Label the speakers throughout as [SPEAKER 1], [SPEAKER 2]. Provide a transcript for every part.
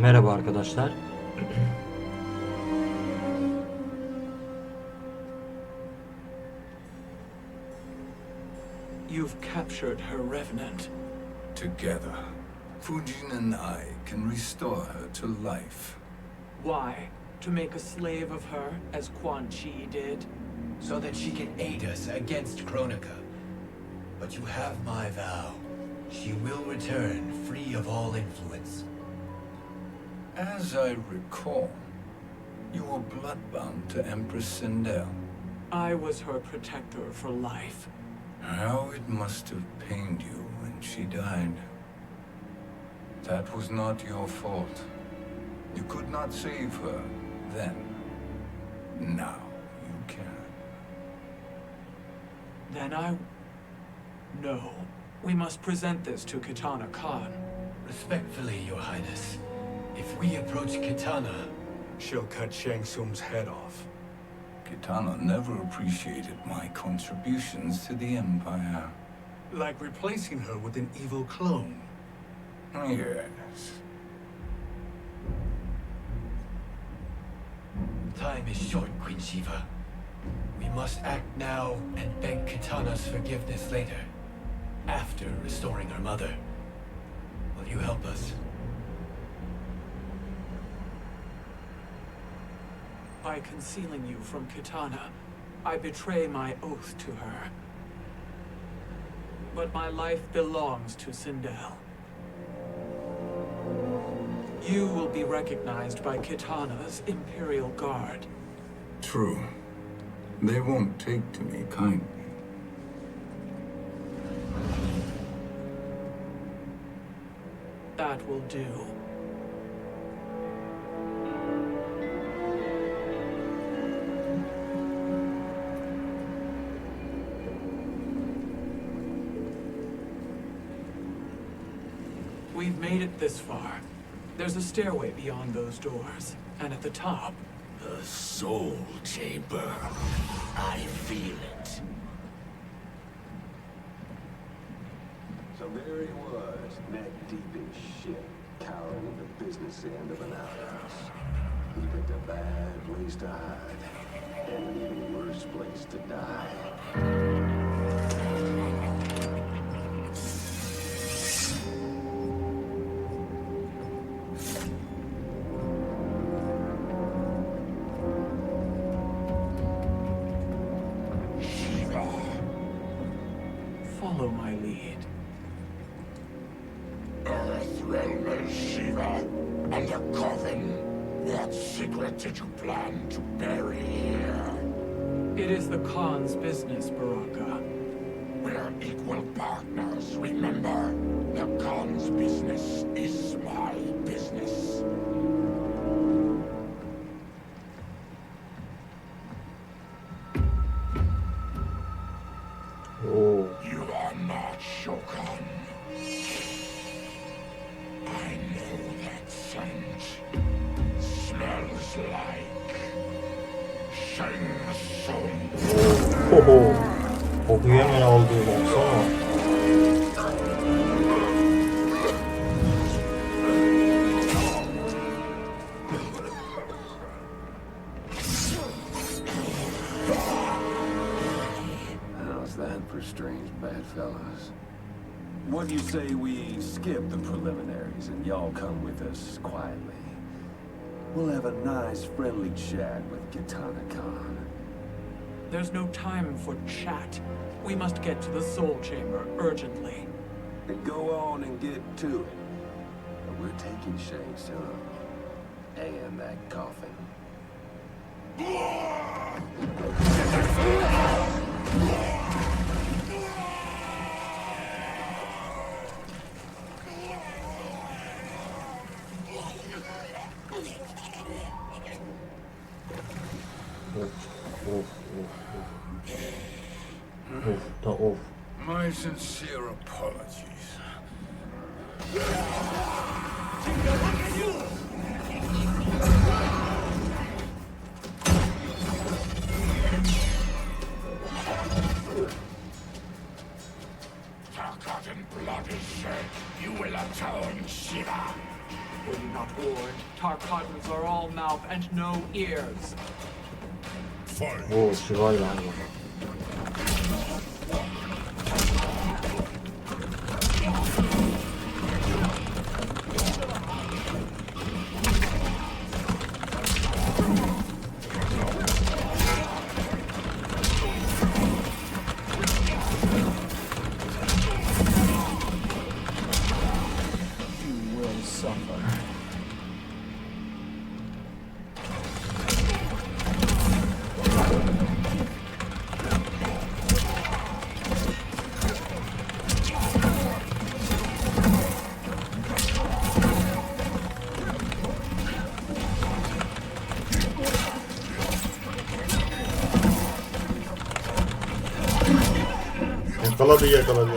[SPEAKER 1] Merhaba arkadaşlar.
[SPEAKER 2] You've captured her revenant.
[SPEAKER 3] Together, Fujin and I can restore her to life.
[SPEAKER 2] Why? To make a slave of her, as Quan Chi did?
[SPEAKER 4] So that she can aid us against Kronika. But you have my vow. She will return free of all influence.
[SPEAKER 3] As I recall, you were bloodbound to Empress Sindel.
[SPEAKER 2] I was her protector for life.
[SPEAKER 3] How it must have pained you when she died. That was not your fault. You could not save her then. Now you can.
[SPEAKER 2] Then No. We must present this to Kitana Khan.
[SPEAKER 4] Respectfully, Your Highness, if we approach Kitana,
[SPEAKER 5] She'll cut Shang Tsung's head off.
[SPEAKER 3] Kitana never appreciated my contributions to the Empire.
[SPEAKER 5] Like replacing her with an evil clone.
[SPEAKER 3] Yes.
[SPEAKER 4] time is short, Queen Shiva. We must act now and beg Kitana's forgiveness later, after restoring her mother. Will you help us?
[SPEAKER 2] By concealing you from Kitana, I betray my oath to her. But my life belongs to Sindel. You will be recognized by Kitana's Imperial Guard.
[SPEAKER 3] True. They won't take to me kindly.
[SPEAKER 2] That will do. We've made it this far. There's a stairway beyond those doors, and at the top...
[SPEAKER 6] The soul chamber. I feel it.
[SPEAKER 7] So there he was, neck deep in shit, cowering in the business end of an outhouse. He picked a bad place to hide, and an even worse place to die.
[SPEAKER 2] Follow my lead.
[SPEAKER 6] Earth realm Shiva, and the coffin. What secret did you plan to bury here?
[SPEAKER 2] It is the Khan's business, Baraka.
[SPEAKER 6] We're equal partners, remember? The Khan's business is my business.
[SPEAKER 1] Oo.
[SPEAKER 6] You are not Shogun. I know that scent. Smells like Shang Tsung.
[SPEAKER 1] Oho. Kokuyu hemen aldı. Baksana.
[SPEAKER 7] How's that for strange bedfellows? What do you say we skip the preliminaries and y'all come with us quietly? We'll have a nice friendly chat with Kitana Khan.
[SPEAKER 2] There's no time for chat. We must get to the Soul Chamber urgently.
[SPEAKER 7] Then go on and get to it. But we're taking Shang Tsung and that coffin.
[SPEAKER 1] Of.
[SPEAKER 3] My sincere apologies.
[SPEAKER 6] Forgotten blood is shed. You will atone, Shiva.
[SPEAKER 2] Were you not warned? Tarkatans are all mouth and no ears.
[SPEAKER 1] Oo, Shiva ile aynı.
[SPEAKER 2] You will suffer.
[SPEAKER 1] Yakaladı.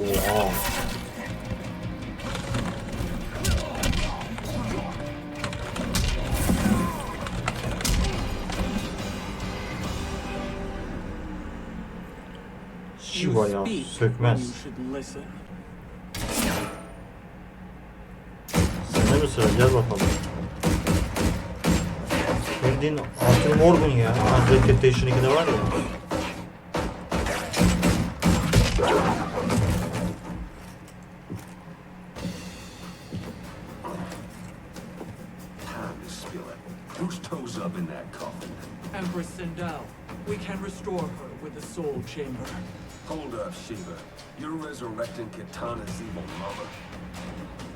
[SPEAKER 1] Oha. Shiva ya, sökmez.
[SPEAKER 2] You should listen.
[SPEAKER 1] Sende mi sıra? Gel bakalım. Bildiğin Arthur Morgan ya. Red Dead Redemption 2'de var ya.
[SPEAKER 7] Time is spilling. Whose toes up in that coffin?
[SPEAKER 2] Empress Sindel, we can restore her with the soul chamber.
[SPEAKER 7] Hold up, Shiva. You're resurrecting Kitana's evil mother?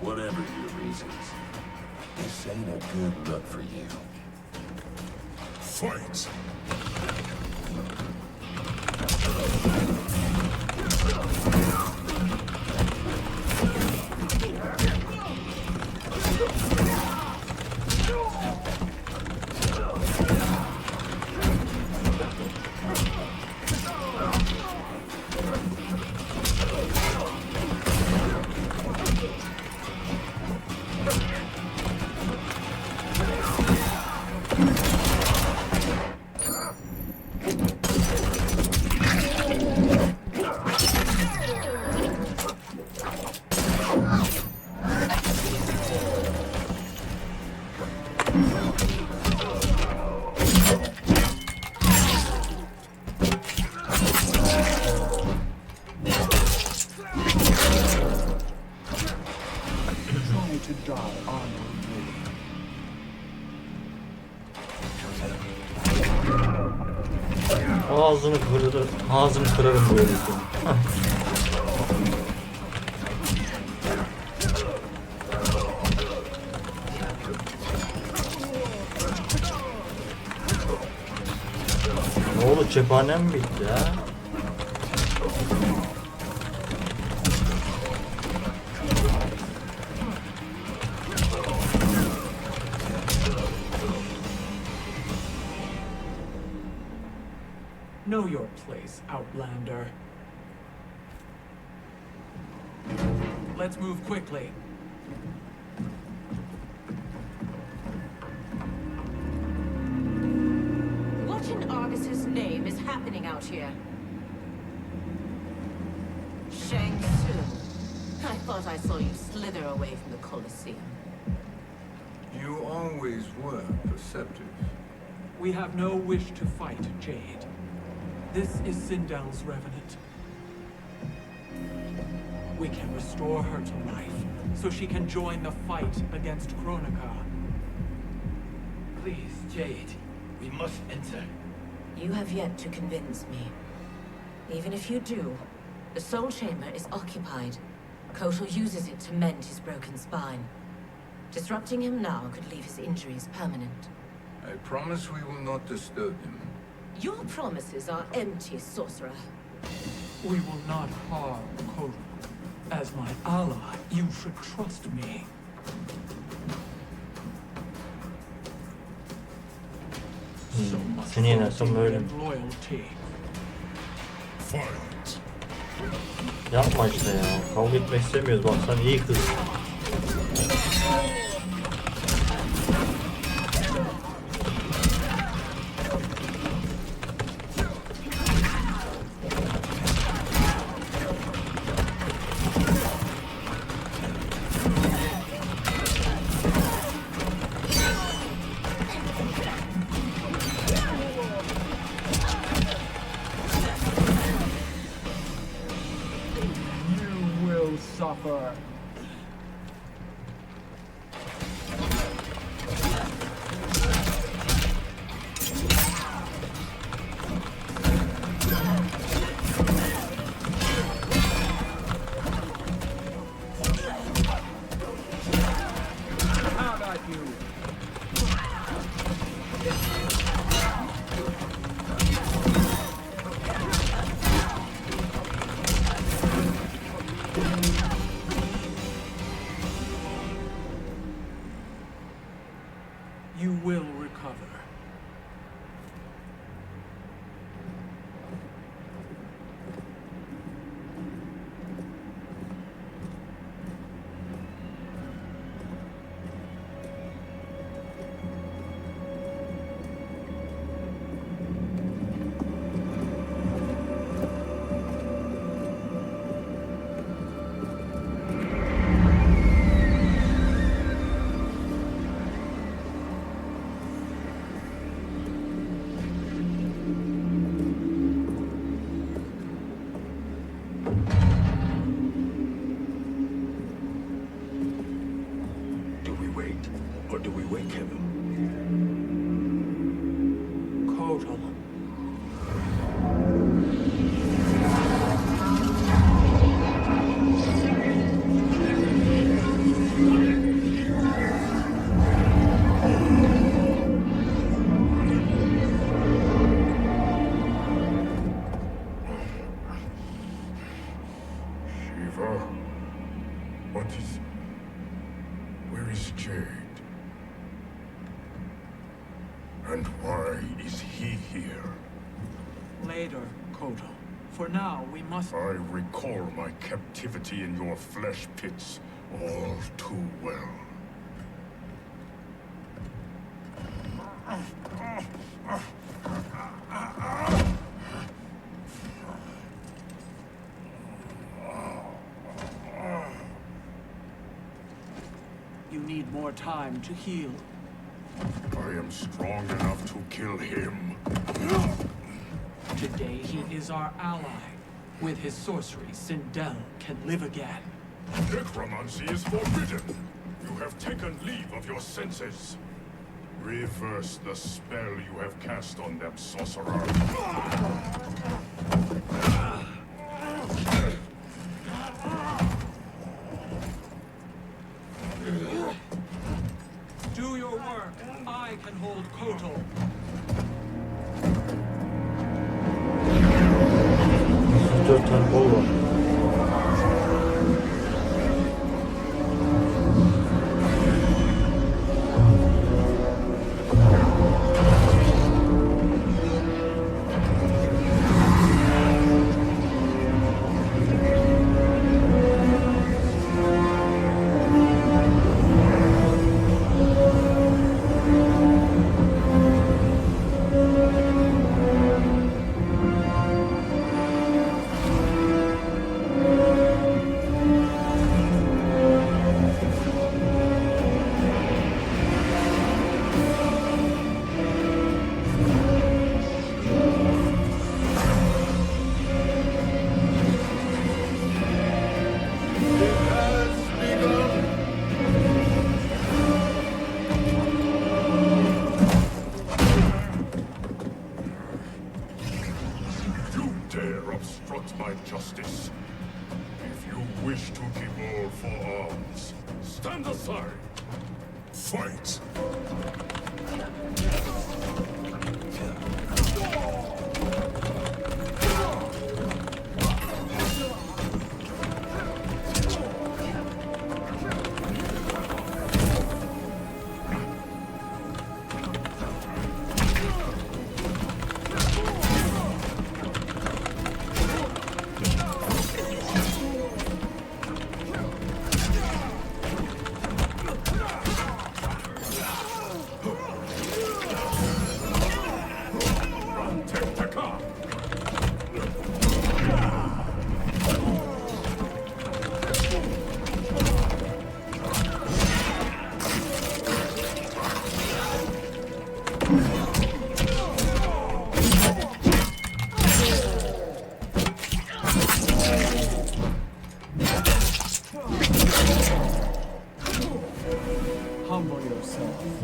[SPEAKER 7] Whatever your reasons, this ain't a good look for you. Fight!
[SPEAKER 1] Ağzını kırarım böyle. Ne oldu, cephanem mi bitti ya?
[SPEAKER 2] Know your place, Outlander. Let's move quickly.
[SPEAKER 8] What in Argus's name is happening out here? Shang Tsung. I thought I saw you slither away from the Colosseum.
[SPEAKER 3] You always were perceptive.
[SPEAKER 2] We have no wish to fight, Jade. This is Sindel's revenant. We can restore her to life, so she can join the fight against Kronika.
[SPEAKER 4] Please, Jade, we must enter.
[SPEAKER 8] You have yet to convince me. Even if you do, the soul chamber is occupied. Kotal uses it to mend his broken spine. Disrupting him now could leave his injuries permanent.
[SPEAKER 3] I promise we will not disturb him.
[SPEAKER 8] Your promises are empty, sorcerer.
[SPEAKER 2] We will not harm Kotal. As my ally, you should trust me. So much
[SPEAKER 1] Seni yenersem böyle.
[SPEAKER 2] and loyalty.
[SPEAKER 1] Yapma işte ya. Kavga etmek istemiyoruz. Bak sen iyi kız.
[SPEAKER 2] You will recover.
[SPEAKER 7] Do we wait, or do we wake him?
[SPEAKER 2] Kotal.
[SPEAKER 6] Shiva? What is... Where is Jade? And why is he here?
[SPEAKER 2] Later, Kotal. For now, we must...
[SPEAKER 6] I recall my captivity in your flesh pits all too well.
[SPEAKER 2] You need more time to heal.
[SPEAKER 6] I am strong enough to kill him.
[SPEAKER 2] Today, he is our ally. With his sorcery, Sindel can live again.
[SPEAKER 6] Necromancy is forbidden. You have taken leave of your senses. Reverse the spell you have cast on them, sorcerer.
[SPEAKER 2] Do your work. I can hold Kotal.
[SPEAKER 1] Dört tane kol var.
[SPEAKER 6] My justice. If you wish to give all for arms, stand aside. Fight!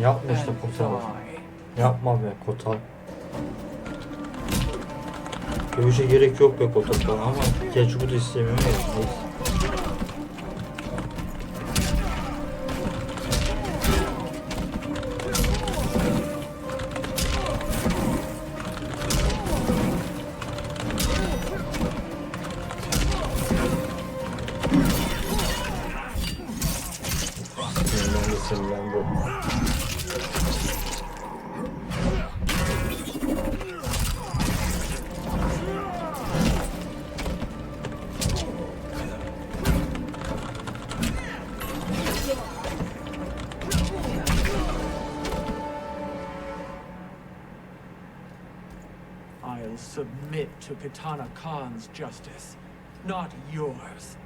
[SPEAKER 1] Yapma işte Kotal. Yapma be Kotal. Dövüşe gerek yok be Kotal ama Keçuk'u da istemiyorum ya. Neyse. Sinirlendi.
[SPEAKER 2] will submit to Kitana Khan's justice, not yours.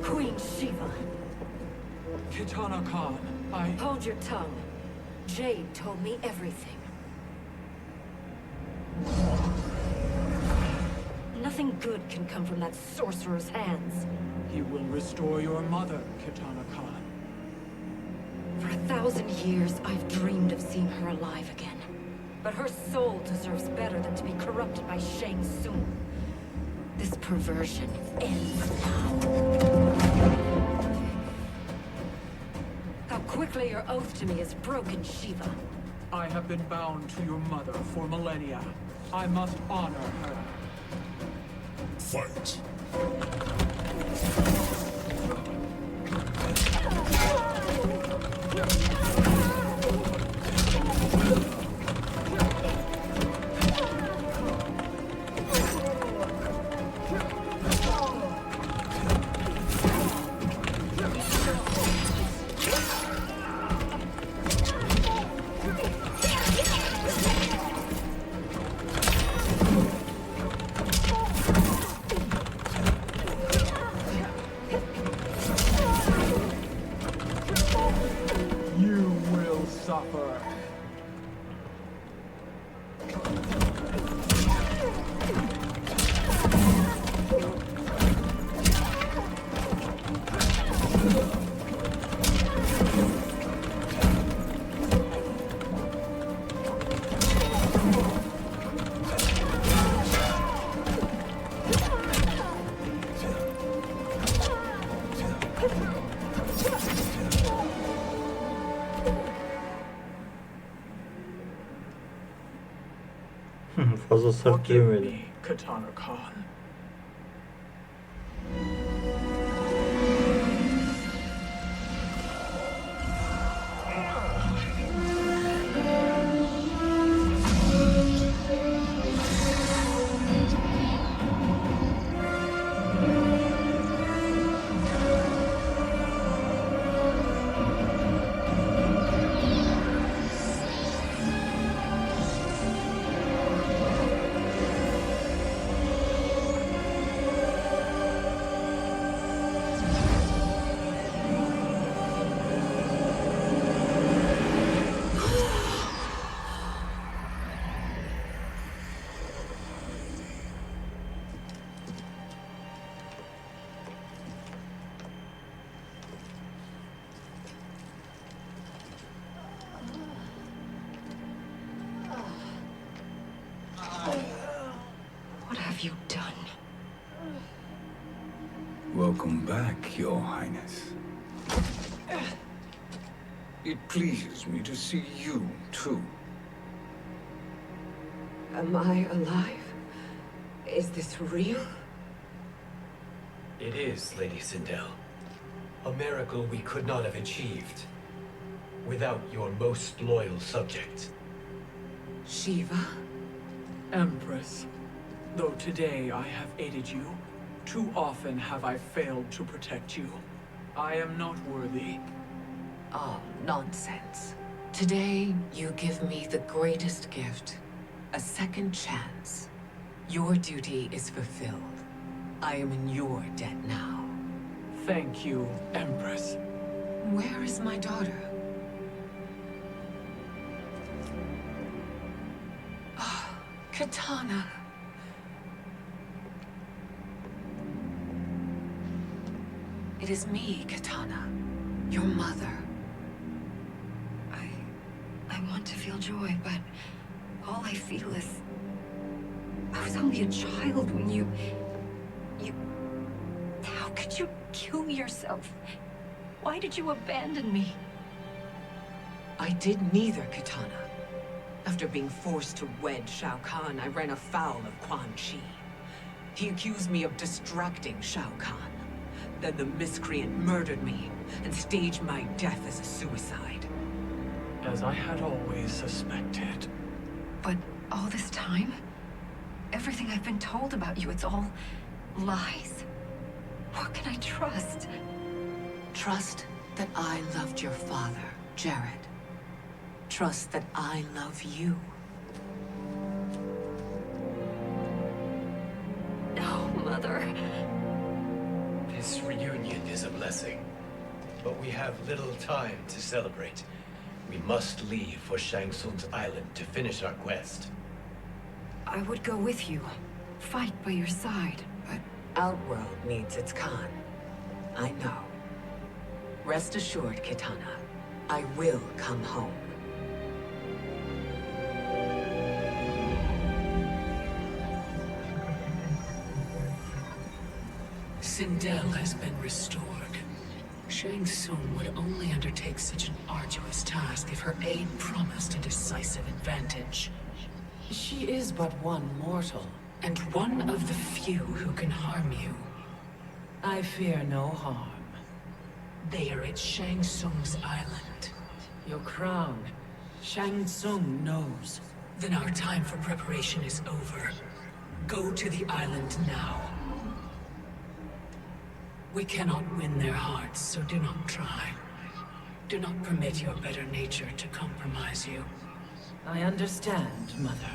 [SPEAKER 8] Queen Shiva.
[SPEAKER 2] Kitana Khan, I...
[SPEAKER 8] Hold your tongue. Jade told me everything. Nothing good can come from that sorcerer's hands.
[SPEAKER 2] He will restore your mother, Kitana Khan.
[SPEAKER 8] For 1,000 years, I've dreamed of seeing her alive again. But her soul deserves better than to be corrupted by Shang Tsung. This perversion ends now. How quickly your oath to me is broken, Shiva.
[SPEAKER 2] I have been bound to your mother for millennia. I must honor her.
[SPEAKER 6] Fight.
[SPEAKER 2] You will suffer.
[SPEAKER 1] Fazla sert
[SPEAKER 2] Forgive
[SPEAKER 1] dövmedi.
[SPEAKER 2] me, Kitana Khan.
[SPEAKER 8] What have you done?
[SPEAKER 3] Welcome back, Your Highness. It pleases me to see you, too.
[SPEAKER 8] Am I alive? Is this real?
[SPEAKER 4] It is, Lady Sindel. A miracle we could not have achieved without your most loyal subject.
[SPEAKER 8] Shiva?
[SPEAKER 2] Empress, though today I have aided you, too often have I failed to protect you. I am not worthy.
[SPEAKER 9] Oh, nonsense. Today, you give me the greatest gift. A second chance. Your duty is fulfilled. I am in your debt now.
[SPEAKER 2] Thank you, Empress.
[SPEAKER 9] Where is my daughter? Oh, Kitana. It is me, Kitana. Your mother.
[SPEAKER 8] I want to feel joy, but all I feel is... I was only a child when you... How could you kill yourself? Why did you abandon me?
[SPEAKER 9] I did neither, Kitana. After being forced to wed Shao Kahn, I ran afoul of Quan Chi. He accused me of distracting Shao Kahn. Then the miscreant murdered me and staged my death as a suicide.
[SPEAKER 2] as I had always suspected.
[SPEAKER 10] But all this time? Everything I've been told about you, it's all lies. What can I trust?
[SPEAKER 9] Trust that I loved your father, Jared. Trust that I love you.
[SPEAKER 10] No, Mother.
[SPEAKER 4] This reunion is a blessing, but we have little time to celebrate. We must leave for Shang Tsung's island to finish our quest.
[SPEAKER 10] I would go with you, fight by your side, but
[SPEAKER 9] Outworld needs its Khan. I know. Rest assured, Kitana, I will come home.
[SPEAKER 11] Sindel has been restored. Shang Tsung would only undertake such an arduous task if her aid promised a decisive advantage. She is but one mortal, and one of the few who can harm you. I fear no harm. They are at Shang Tsung's island. Your crown, Shang Tsung knows. Then our time for preparation is over. Go to the island now. We cannot win their hearts, so do not try. Do not permit your better nature to compromise you. I understand, Mother.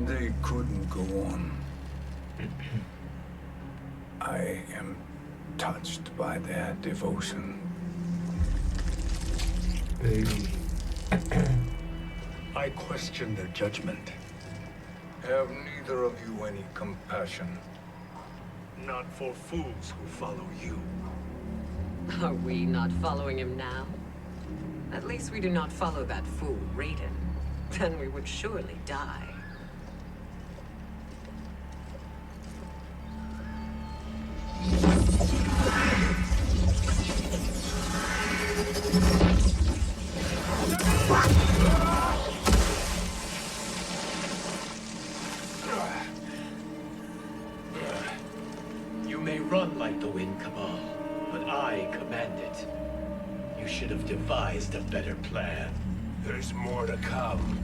[SPEAKER 3] They couldn't go on. I am touched by their devotion.
[SPEAKER 5] I question their judgment.
[SPEAKER 3] Have neither of you any compassion?
[SPEAKER 5] Not for fools who follow you.
[SPEAKER 9] Are we not following him now? At least we do not follow that fool, Raiden. Then we would surely die.
[SPEAKER 4] You may run like the wind, Cabal, but I command it. You should have devised a better plan.
[SPEAKER 6] There's more to come.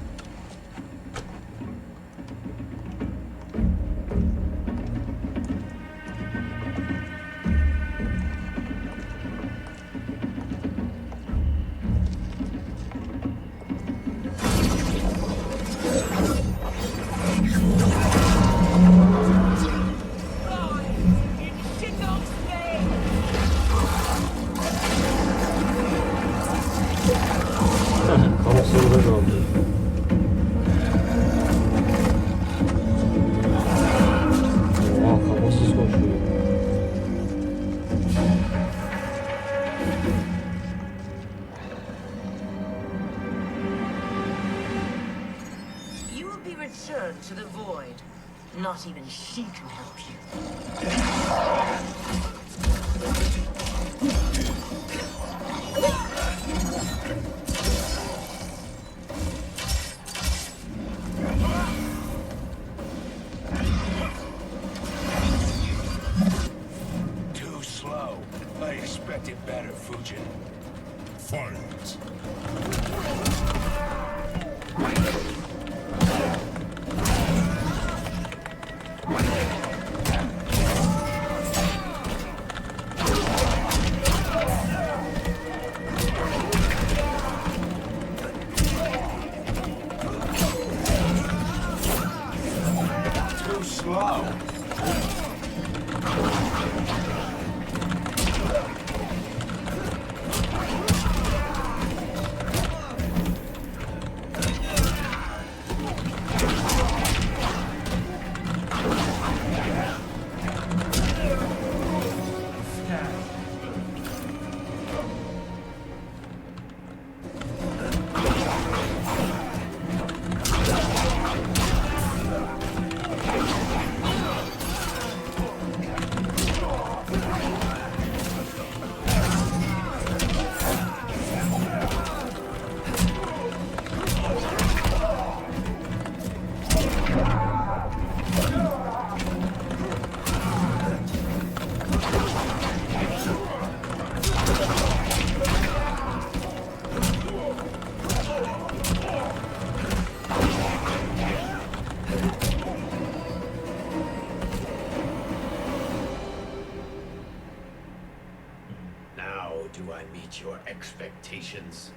[SPEAKER 1] Kafasında da oldu. Oha, kafasız koşuyor.
[SPEAKER 8] You will be returned to the void. Not even she can help you.
[SPEAKER 6] Too slow. I expected better, Fujin. Fight. Too slow.
[SPEAKER 4] meet your expectations.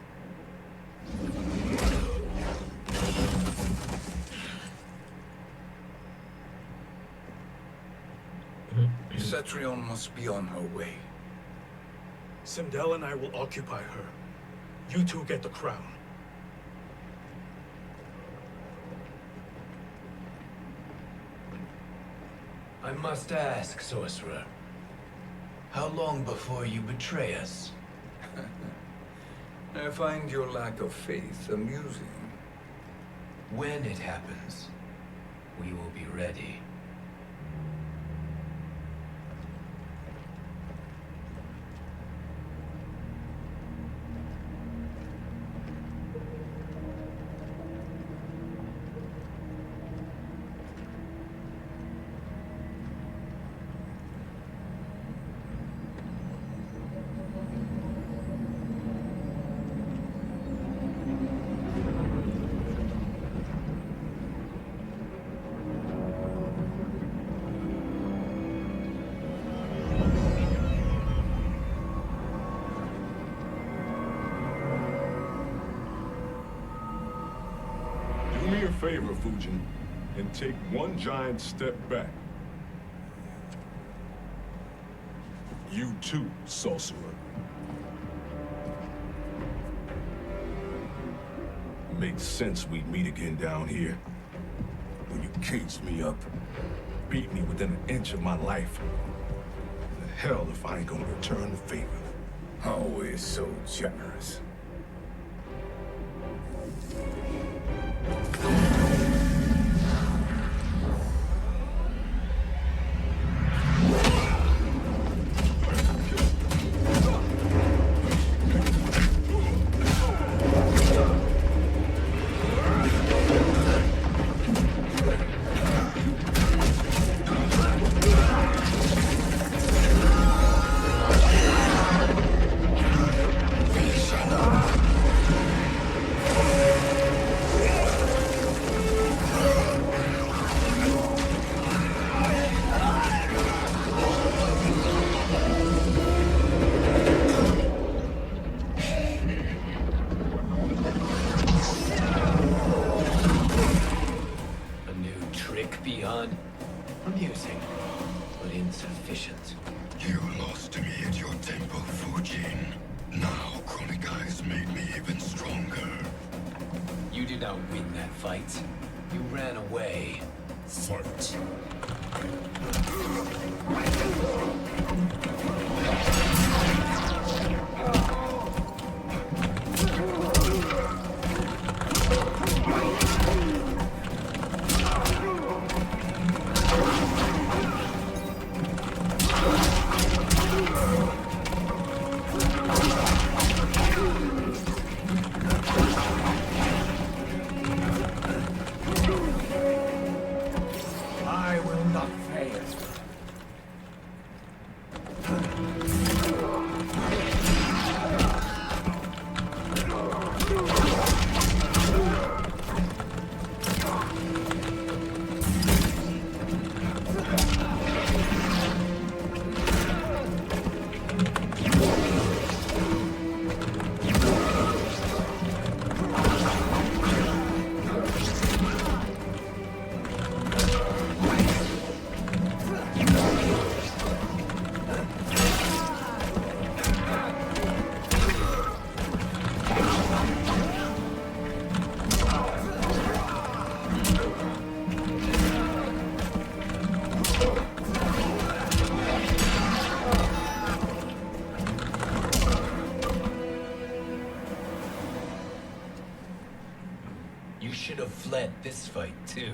[SPEAKER 3] Cetrion must be on her way.
[SPEAKER 5] Sindel and I will occupy her. You two get the crown.
[SPEAKER 4] I must ask, sorcerer. How long before you betray us?
[SPEAKER 3] I find your lack of faith amusing.
[SPEAKER 4] When it happens, we will be ready.
[SPEAKER 6] Do me a favor, Fujin, and take one giant step back. You too, sorcerer. Makes sense we'd meet again down here. When you caged me up, beat me within an inch of my life. The hell if I ain't gonna return the favor.
[SPEAKER 3] Always so generous.
[SPEAKER 4] Amusing, but insufficient.
[SPEAKER 12] You lost to me at your temple, Fujin. Now Chronic Eyes made me even stronger.
[SPEAKER 4] You did not win that fight. You ran away.
[SPEAKER 12] Fight.
[SPEAKER 4] I will not fail. You should have fled this fight, too.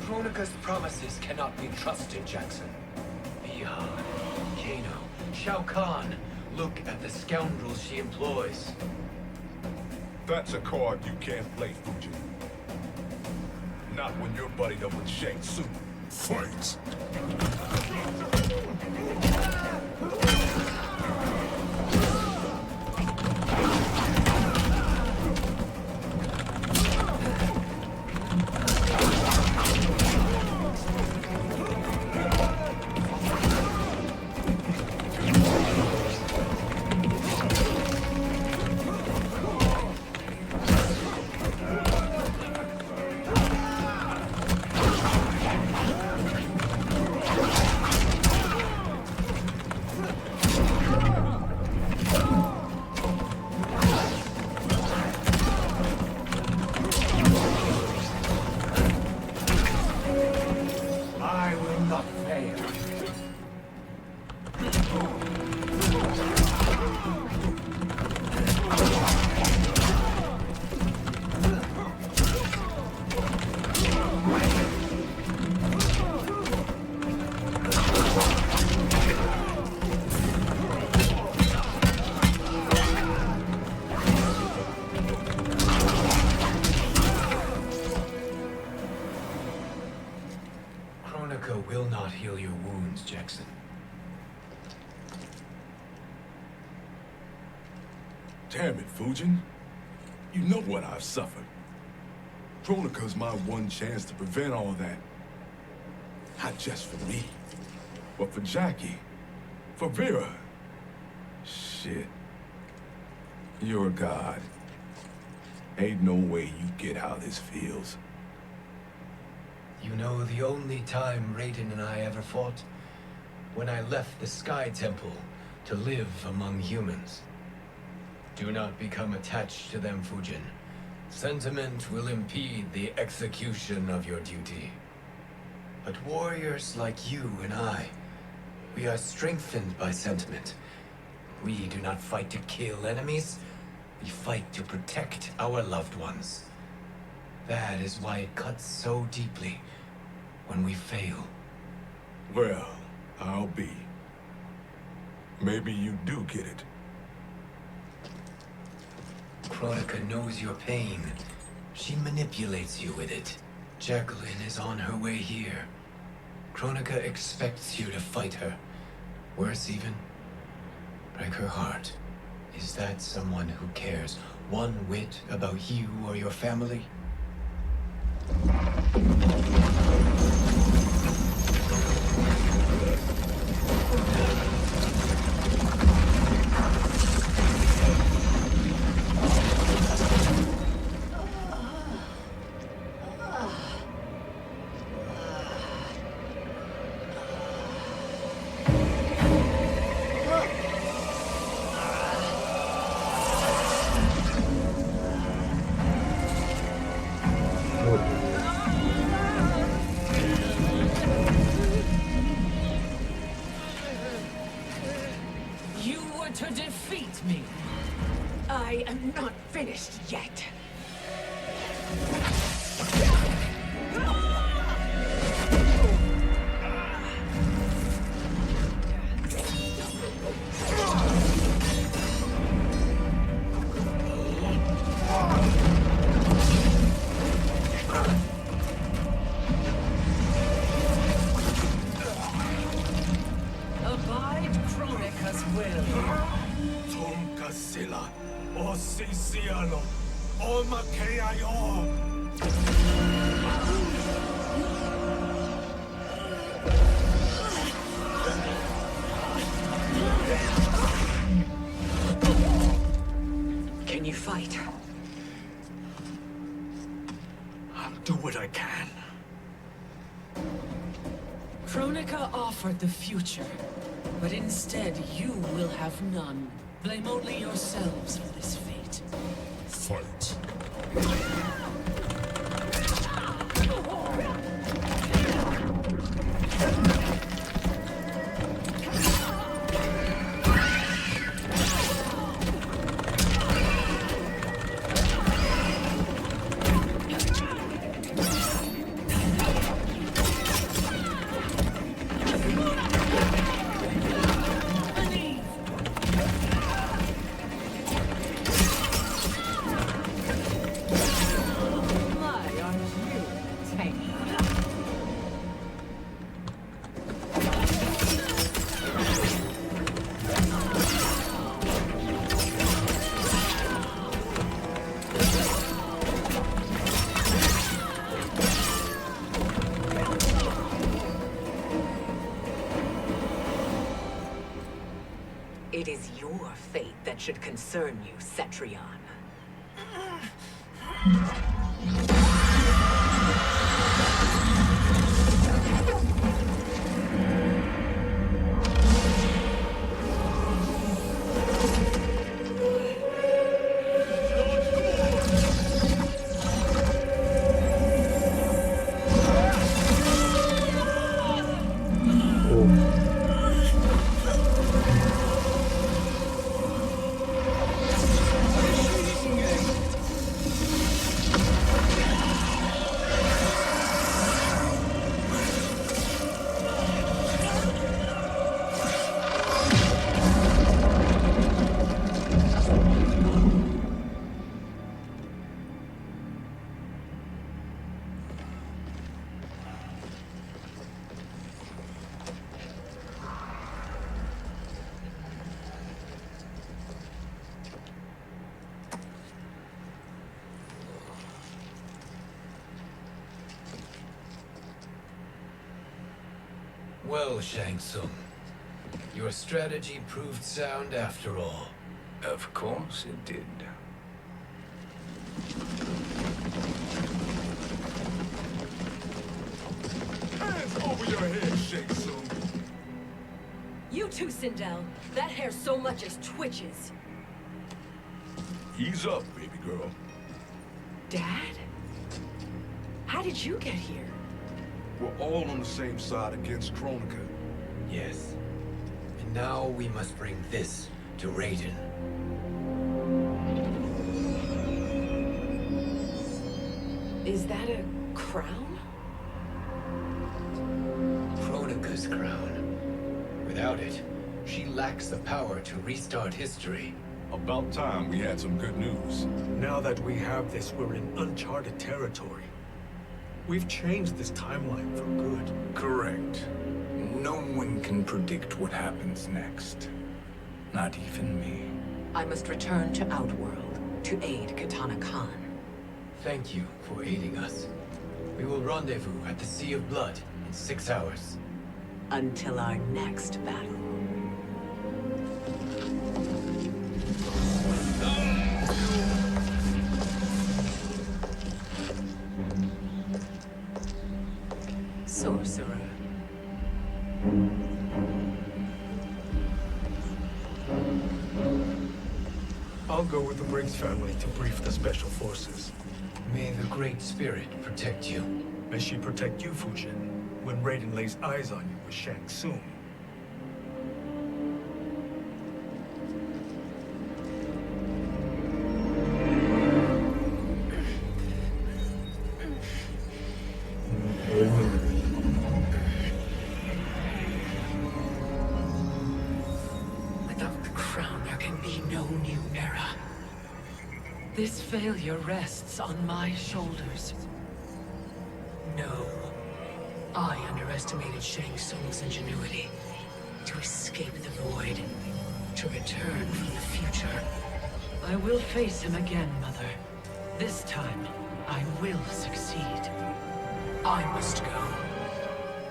[SPEAKER 4] Chronica's promises cannot be trusted, Jackson. Be Jiha, Kano, Shao Kahn. Look at the scoundrels she employs.
[SPEAKER 6] That's a card you can't play, Fujin. Not when you're buddied up with Shang Tsung. Fight!
[SPEAKER 4] I will not fail. Kronika will not heal your wounds, Jackson.
[SPEAKER 6] Damn it, Fujin. You know what I've suffered. Kronika's my one chance to prevent all that. Not just for me, but for Jackie, for Vera. Shit. You're a god. Ain't no way you get how this feels.
[SPEAKER 4] You know the only time Raiden and I ever fought? When I left the Sky Temple to live among humans. Do not become attached to them, Fujin. Sentiment will impede the execution of your duty. But warriors like you and I, we are strengthened by sentiment. We do not fight to kill enemies. We fight to protect our loved ones. That is why it cuts so deeply when we fail.
[SPEAKER 6] Well, I'll be. Maybe you do get it.
[SPEAKER 4] Kronika knows your pain. She manipulates you with it. Jacqueline is on her way here. Kronika expects you to fight her. Worse even, break her heart. Is that someone who cares one whit about you or your family?
[SPEAKER 11] You were to defeat me. I am not finished yet. Abide Kronika's will.
[SPEAKER 5] Tumkasila, Osisiano, Omakeayo.
[SPEAKER 11] Can you fight?
[SPEAKER 5] I'll do what I can.
[SPEAKER 11] Kronika offered the future, but instead you will have none. Blame only yourselves for this fate.
[SPEAKER 6] Fight.
[SPEAKER 9] should concern you, Cetrion.
[SPEAKER 4] Well, Shang Tsung, your strategy proved sound after all.
[SPEAKER 3] Of course it did.
[SPEAKER 6] Hands over your head, Shang Tsung.
[SPEAKER 8] You too, Sindel. That hair so much as twitches.
[SPEAKER 6] Ease up, baby girl.
[SPEAKER 11] Dad? How did you get here?
[SPEAKER 6] We're all on the same side against Kronika.
[SPEAKER 4] Yes. And now we must bring this to Raiden.
[SPEAKER 11] Is that a crown?
[SPEAKER 4] Kronika's crown. Without it, she lacks the power to restart history.
[SPEAKER 6] About time we had some good news.
[SPEAKER 5] Now that we have this, we're in uncharted territory. We've changed this timeline for good.
[SPEAKER 3] Correct. No one can predict what happens next. Not even me.
[SPEAKER 9] I must return to Outworld to aid Katana Khan.
[SPEAKER 4] Thank you for aiding us. We will rendezvous at the Sea of Blood in 6 hours.
[SPEAKER 9] Until our next battle. Sorcerer.
[SPEAKER 5] I'll go with the Briggs family to brief the Special Forces.
[SPEAKER 4] May the Great Spirit protect you.
[SPEAKER 5] May she protect you, Fujin, when Raiden lays eyes on you with Shang Tsung.
[SPEAKER 11] Without the crown, there can be no new era. This failure rests on my shoulders. No. I underestimated Shang Tsung's ingenuity. To escape the void. To return from the future. I will face him again, Mother. This time, I will succeed. I must go.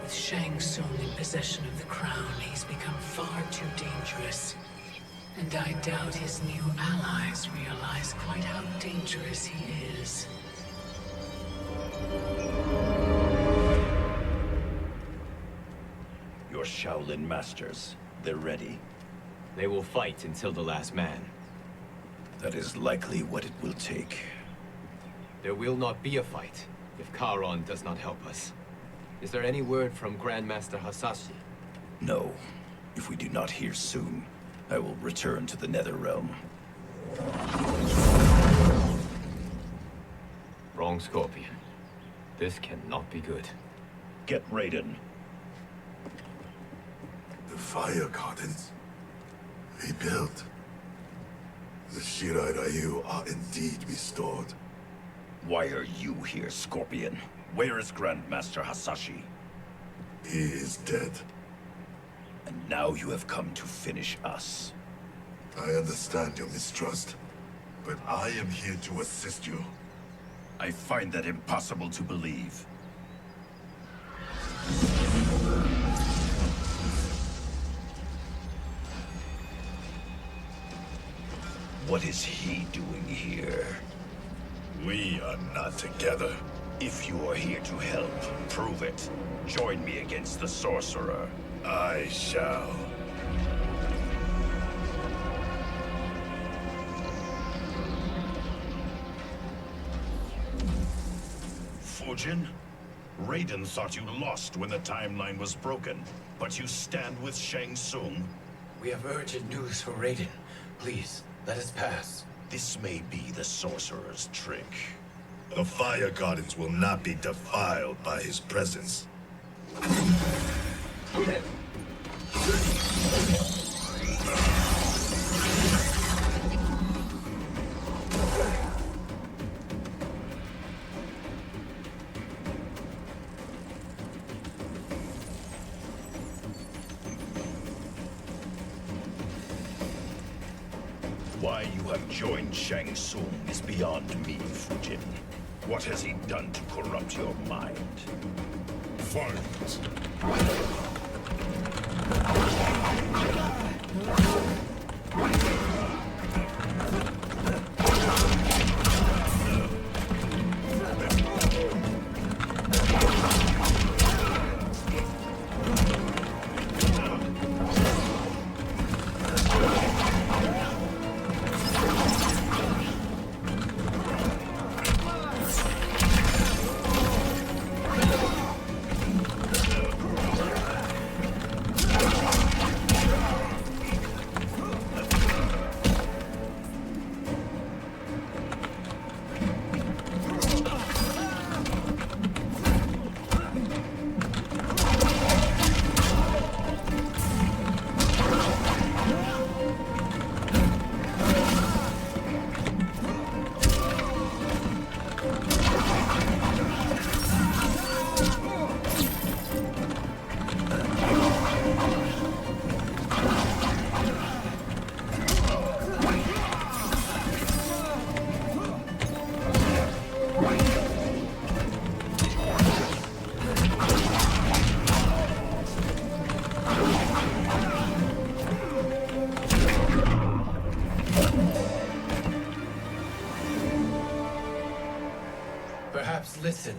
[SPEAKER 11] With Shang Tsung in possession of the crown, he's become far too dangerous. And I doubt his new allies realize quite how dangerous he is.
[SPEAKER 13] Your Shaolin masters, they're ready.
[SPEAKER 14] They will fight until the last man.
[SPEAKER 13] That is likely what it will take.
[SPEAKER 14] There will not be a fight if Charon does not help us. Is there any word from Grandmaster Hasashi?
[SPEAKER 13] No. If we do not hear soon, I will return to the Netherrealm.
[SPEAKER 14] Wrong, Scorpion. This cannot be good.
[SPEAKER 13] Get Raiden.
[SPEAKER 12] The fire gardens rebuilt. The Shirai Ryu are indeed restored.
[SPEAKER 13] Why are you here, Scorpion? Where is Grandmaster Hasashi?
[SPEAKER 12] He is dead.
[SPEAKER 13] And now you have come to finish us.
[SPEAKER 12] I understand your mistrust, but I am here to assist you.
[SPEAKER 13] I find that impossible to believe. What is he doing here? We are not together. If you are here to help, prove it. Join me against the sorcerer. I shall. Fujin? Raiden thought you lost when the timeline was broken, but you stand with Shang Tsung.
[SPEAKER 4] We have urgent news for Raiden. Please, let us pass.
[SPEAKER 13] This may be the sorcerer's trick. The Fire Gardens will not be defiled by his presence. Why you have joined Shang Tsung is beyond me, Fujin. What has he done to corrupt your mind? Fight!
[SPEAKER 4] Perhaps listen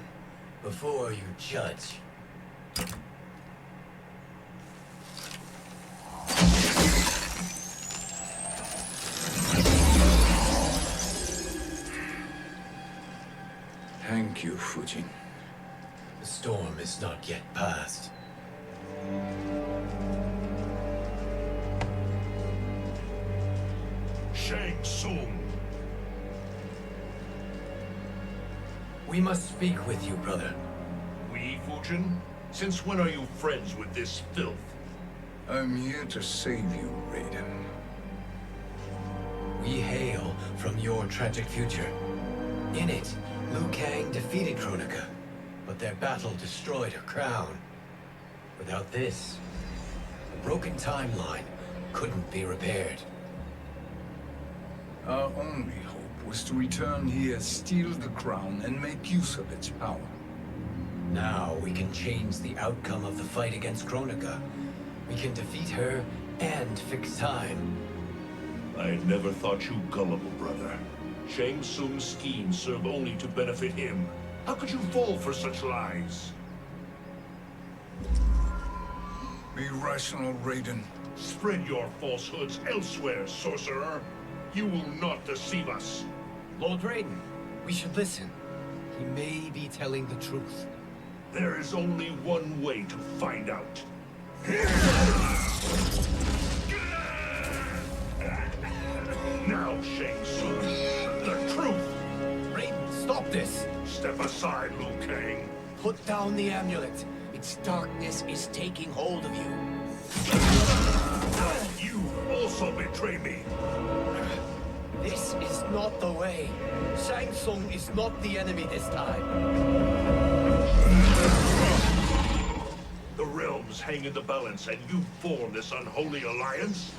[SPEAKER 4] before you judge.
[SPEAKER 3] Thank you, Fujin.
[SPEAKER 4] The storm is not yet past.
[SPEAKER 13] Shang Tsung!
[SPEAKER 4] We must speak with you, brother.
[SPEAKER 13] We, Fujin? Since when are you friends with this filth?
[SPEAKER 3] I'm here to save you, Raiden.
[SPEAKER 4] We hail from your tragic future. In it, Liu Kang defeated Kronika, but their battle destroyed her crown. Without this, the broken timeline couldn't be repaired.
[SPEAKER 3] Our only hope was to return here, steal the crown, and make use of its power.
[SPEAKER 4] Now we can change the outcome of the fight against Kronika. We can defeat her and fix time.
[SPEAKER 13] I never thought you gullible, brother. Shang Tsung's schemes serve only to benefit him. How could you fall for such lies?
[SPEAKER 3] Be rational, Raiden.
[SPEAKER 13] Spread your falsehoods elsewhere, sorcerer. You will not deceive us.
[SPEAKER 4] Lord Raiden, we should listen. He may be telling the truth.
[SPEAKER 13] There is only one way to find out. Now, Shang Tsung, the truth!
[SPEAKER 4] Raiden, stop this!
[SPEAKER 13] Step aside, Liu Kang.
[SPEAKER 4] Put down the amulet. Its darkness is taking hold of you.
[SPEAKER 13] You also betray me.
[SPEAKER 4] This is not the way. Shang Tsung is not the enemy this time.
[SPEAKER 13] The realms hang in the balance, and you form this unholy alliance?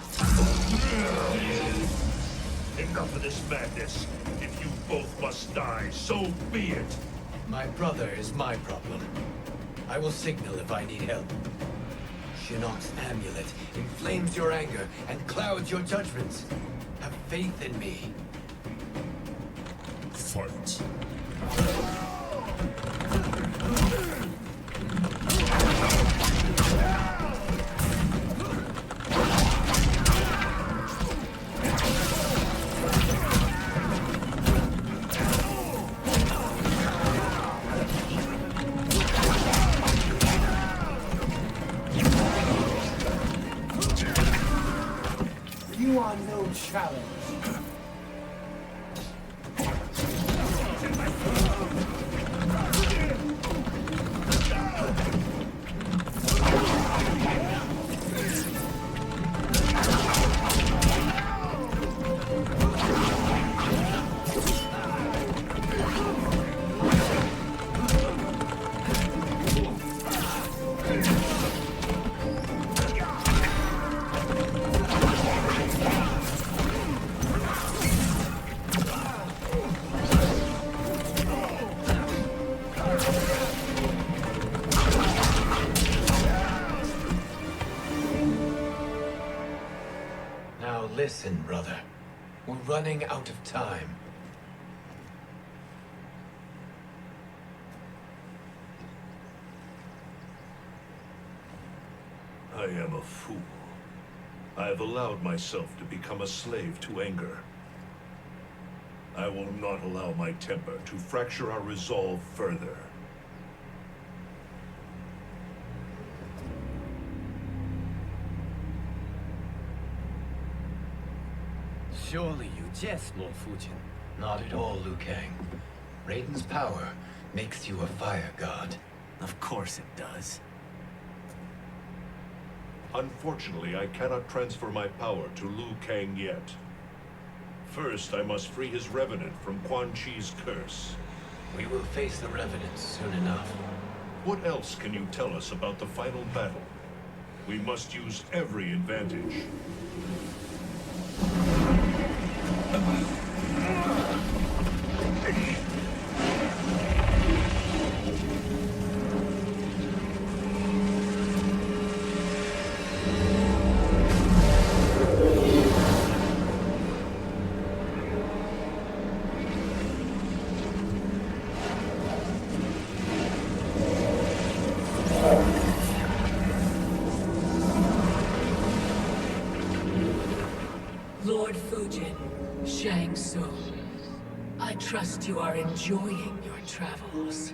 [SPEAKER 13] Enough of this madness. If you both must die, so be it.
[SPEAKER 4] My brother is my problem. I will signal if I need help. Shinnok's amulet inflames your anger and clouds your judgments. Have faith in me.
[SPEAKER 12] Fight.
[SPEAKER 15] You are no challenge.
[SPEAKER 4] Now listen, brother. We're running out of time.
[SPEAKER 16] I am a fool. I have allowed myself to become a slave to anger. I will not allow my temper to fracture our resolve further.
[SPEAKER 4] Surely you jest, Lord Fujin. Not at all, Liu Kang. Raiden's power makes you a fire god.
[SPEAKER 17] Of course it does.
[SPEAKER 16] Unfortunately, I cannot transfer my power to Liu Kang yet. First, I must free his revenant from Quan Chi's curse.
[SPEAKER 4] We will face the revenant soon enough.
[SPEAKER 16] What else can you tell us about the final battle? We must use every advantage.
[SPEAKER 11] Lord Fujin, Shang Tsung, I trust you are enjoying your travels.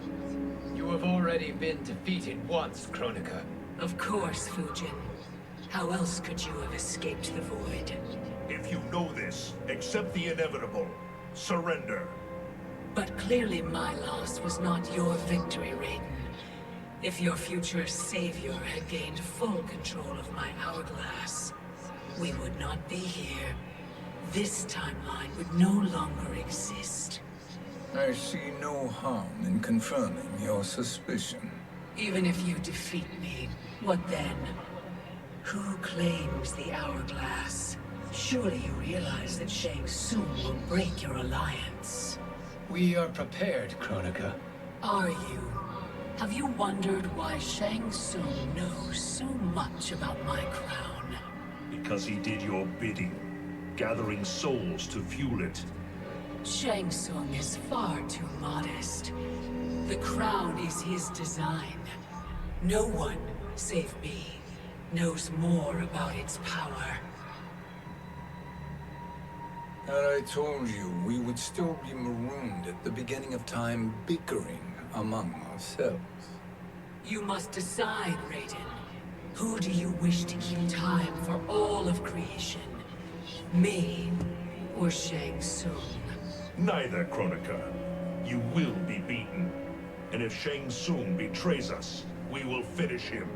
[SPEAKER 4] You have already been defeated once, Kronika.
[SPEAKER 11] Of course, Fujin. How else could you have escaped the void?
[SPEAKER 16] If you know this, accept the inevitable. Surrender.
[SPEAKER 11] But clearly my loss was not your victory, Raiden. If your future savior had gained full control of my hourglass, we would not be here. This timeline would no longer exist.
[SPEAKER 3] I see no harm in confirming your suspicion.
[SPEAKER 11] Even if you defeat me, what then? Who claims the hourglass? Surely you realize that Shang Tsung will break your alliance.
[SPEAKER 4] We are prepared, Kronika.
[SPEAKER 11] Are you? Have you wondered why Shang Tsung knows so much about my crown?
[SPEAKER 16] Because he did your bidding, gathering souls to fuel it.
[SPEAKER 11] Shang Tsung is far too modest. The crown is his design. No one, save me, knows more about its power.
[SPEAKER 3] Had I told you, we would still be marooned at the beginning of time, bickering among ourselves.
[SPEAKER 11] You must decide, Raiden. Who do you wish to keep time for all of creation? Me or Shang Tsung?
[SPEAKER 16] Neither, Kronika. You will be beaten. And if Shang Tsung betrays us, we will finish him.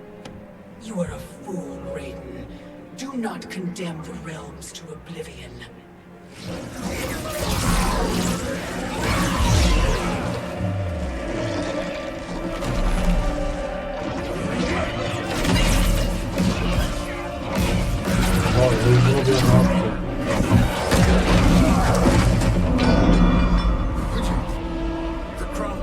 [SPEAKER 11] You are a fool, Raiden. Do not condemn the realms to oblivion.
[SPEAKER 3] The crown.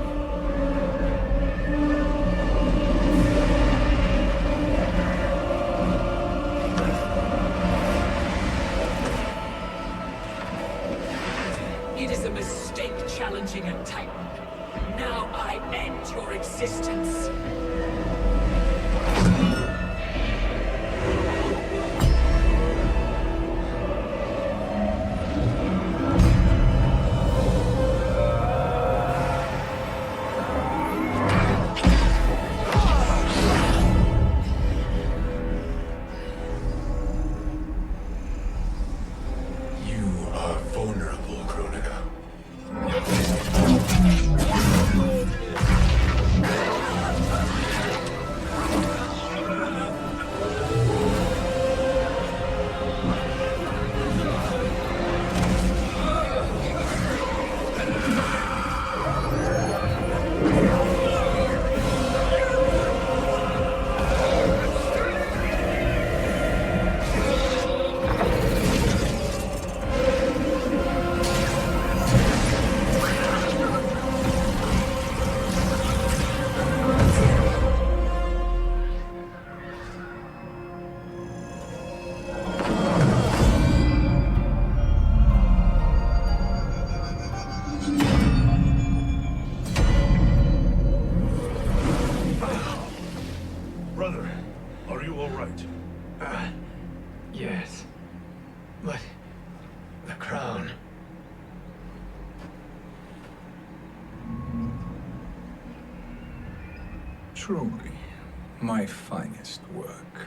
[SPEAKER 11] challenging a Titan. Now I end your existence.
[SPEAKER 4] Yes. But the crown.
[SPEAKER 3] Truly, my finest work.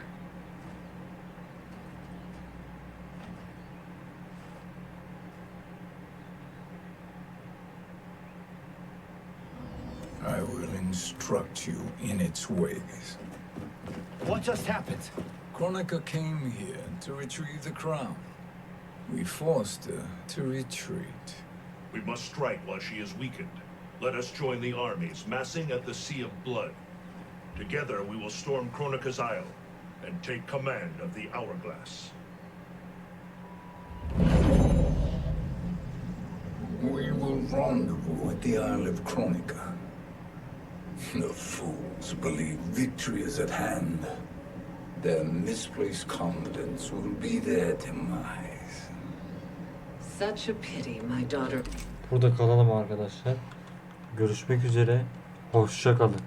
[SPEAKER 3] I will instruct you in its ways.
[SPEAKER 4] What just happened?
[SPEAKER 3] Kronika came here to retrieve the crown. We forced her to retreat.
[SPEAKER 16] We must strike while she is weakened. Let us join the armies, massing at the Sea of Blood. Together we will storm Kronika's Isle and take command of the Hourglass.
[SPEAKER 3] We will rendezvous at the Isle of Kronika. The fools believe victory is at hand. Their misplaced confidence will be their demise.
[SPEAKER 9] Such a pity, my daughter.
[SPEAKER 1] Burada kalalım arkadaşlar. Görüşmek üzere. Hoşça kalın.